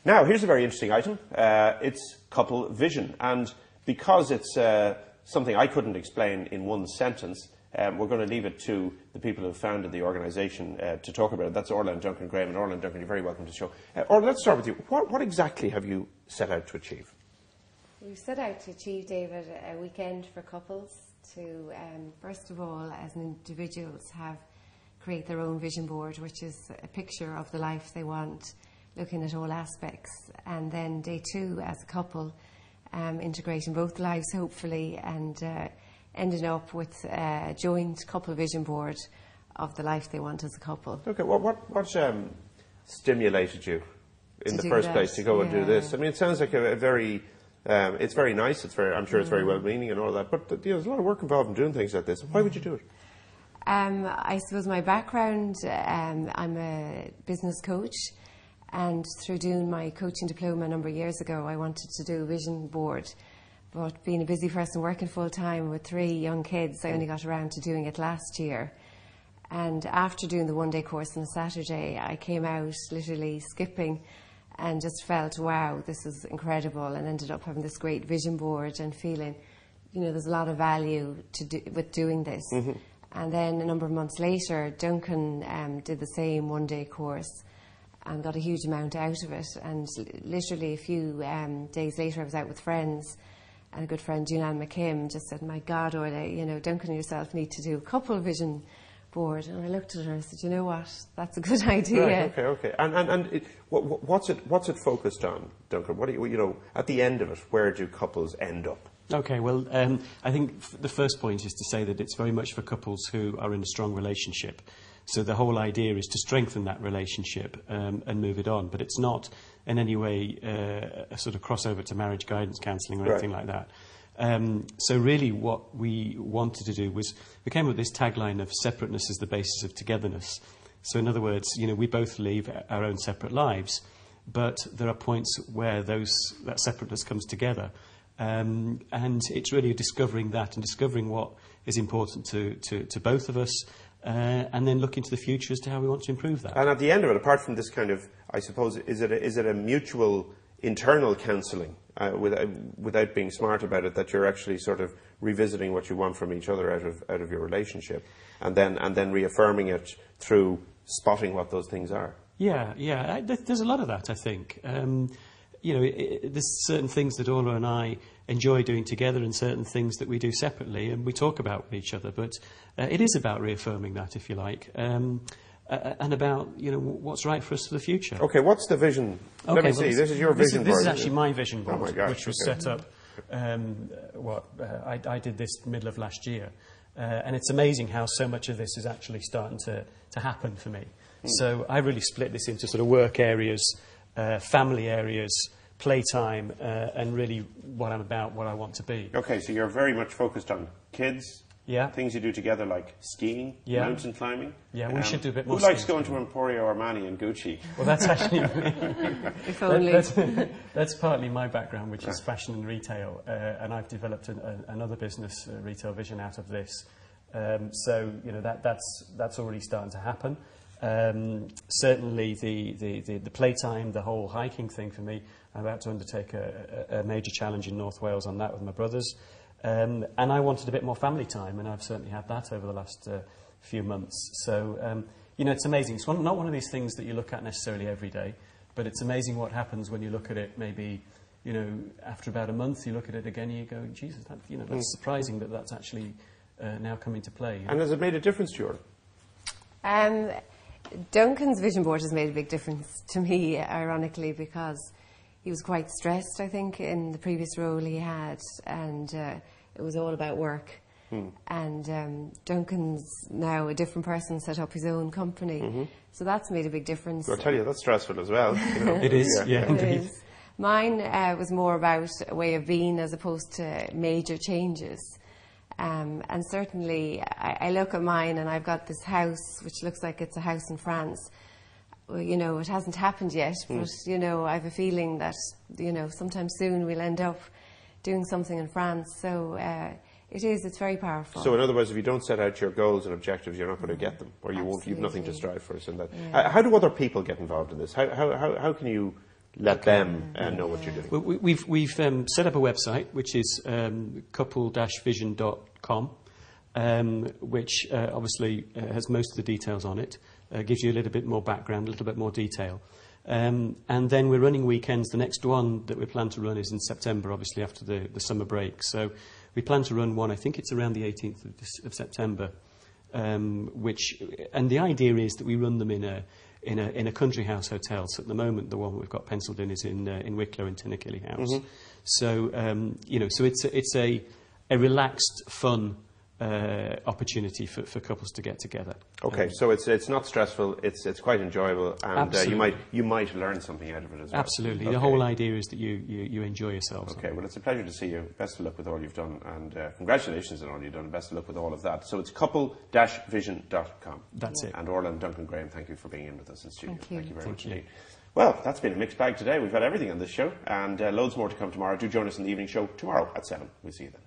Now, here's a very interesting item. It's couple vision. And because it's something I couldn't explain in one sentence, we're going to leave it to the people who founded the organisation to talk about it. That's Orla and Duncan Graham. And Orla and Duncan, you're very welcome to the show. Orla, let's start with you. What exactly have you set out to achieve? We've set out to achieve, David, a weekend for couples to, first of all, as individuals, create their own vision board, which is a picture of the life they want, looking at all aspects. And then day two, as a couple, integrating both lives, hopefully, and ending up with a joint couple vision board of the life they want as a couple. Okay, well, what stimulated you in the first place to go and do this? I mean, it sounds like a very... it's very nice. I'm sure it's very well-meaning and all that. But there's a lot of work involved in doing things like this. Why would you do it? I suppose my background, I'm a business coach. And through doing my coaching diploma a number of years ago, I wanted to do a vision board. But being a busy person working full-time with 3 young kids, I only got around to doing it last year. And after doing the one-day course on a Saturday, I came out literally skipping and just felt, wow, this is incredible, and ended up having this great vision board and feeling, there's a lot of value with doing this. Mm-hmm. And then a number of months later, Duncan did the same one-day course and got a huge amount out of it. And literally a few days later, I was out with friends, and a good friend, Julianne McKim, just said, my God, Orla, Duncan and yourself need to do a couple vision board. And I looked at her and I said, you know what, that's a good idea. Right, okay. And what's it focused on, Duncan? What do you at the end of it, where do couples end up? Okay, well, I think the first point is to say that it's very much for couples who are in a strong relationship. So the whole idea is to strengthen that relationship and move it on. But it's not in any way a sort of crossover to marriage guidance counselling or anything like that. So really what we wanted to do was, we came up with this tagline of separateness is the basis of togetherness. So in other words, we both live our own separate lives, but there are points where that separateness comes together. And it's really discovering that and discovering what is important to both of us, and then looking to the future as to how we want to improve that. And at the end of it, apart from this kind of, I suppose, is it a mutual internal counselling, without being smart about it, that you're actually sort of revisiting what you want from each other out of your relationship, and then reaffirming it through spotting what those things are? Yeah. There's a lot of that, I think. There's certain things that Orla and I enjoy doing together and certain things that we do separately, and we talk about with each other. But it is about reaffirming that, if you like, and about what's right for us for the future. Okay, what's the vision? Okay, Let me see. This is your vision board. This is actually my vision board, oh my gosh, which was set up. I did this middle of last year, and it's amazing how so much of this is actually starting to happen for me. So I really split this into sort of work areas, family areas, playtime, and really what I'm about, what I want to be. Okay, so you're very much focused on kids, things you do together like skiing, mountain climbing. Yeah, we should do a bit more. Who likes going to Emporio Armani and Gucci? Well, that's actually if only. That's partly my background, which is fashion and retail, and I've developed another business, Retail Vision, out of this. So that's already starting to happen. Certainly the playtime, the whole hiking thing for me, I'm about to undertake a major challenge in North Wales on that with my brothers. And I wanted a bit more family time, and I've certainly had that over the last few months. So, it's amazing. It's not one of these things that you look at necessarily every day, but it's amazing what happens when you look at it maybe, after about a month, you look at it again and you go, Jesus, that's surprising that that's actually now coming to play. And has it made a difference to you? Duncan's vision board has made a big difference to me, ironically, because he was quite stressed, I think, in the previous role he had, and it was all about work. And Duncan's now a different person, set up his own company. So that's made a big difference. I'll tell you, that's stressful as well. It is, yeah. It is. Mine was more about a way of being as opposed to major changes. And certainly, I look at mine and I've got this house, which looks like it's a house in France. Well, it hasn't happened yet, but, I have a feeling that, sometime soon we'll end up doing something in France. So it's very powerful. So in other words, if you don't set out your goals and objectives, you're not going to get them, or you won't, you've nothing to strive for. So how do other people get involved in this? How can you let them know what you're doing. Well, we've set up a website, which is couple-vision.com, which obviously has most of the details on it, gives you a little bit more background, a little bit more detail. And then we're running weekends. The next one that we plan to run is in September, obviously, after the summer break. So we plan to run one, I think it's around the 18th of September, and the idea is that we run them in a country house hotel. So at the moment, the one we've got penciled in is in Wicklow in Tinnakelly House. Mm-hmm. So so it's a relaxed, fun opportunity for couples to get together. Okay, so it's not stressful. It's quite enjoyable, and you might learn something out of it as well. Absolutely, okay. The whole idea is that you enjoy yourselves. Okay, well, it's a pleasure to see you. Best of luck with all you've done, and congratulations on all you've done. Best of luck with all of that. So it's couple-vision.com. That's it. And Orla and Duncan Graham, thank you for being in with us in studio. Thank you very much you. indeed. Well, that's been a mixed bag today. We've had everything on this show, and loads more to come tomorrow. Do join us in the evening show tomorrow at 7. We'll see you then.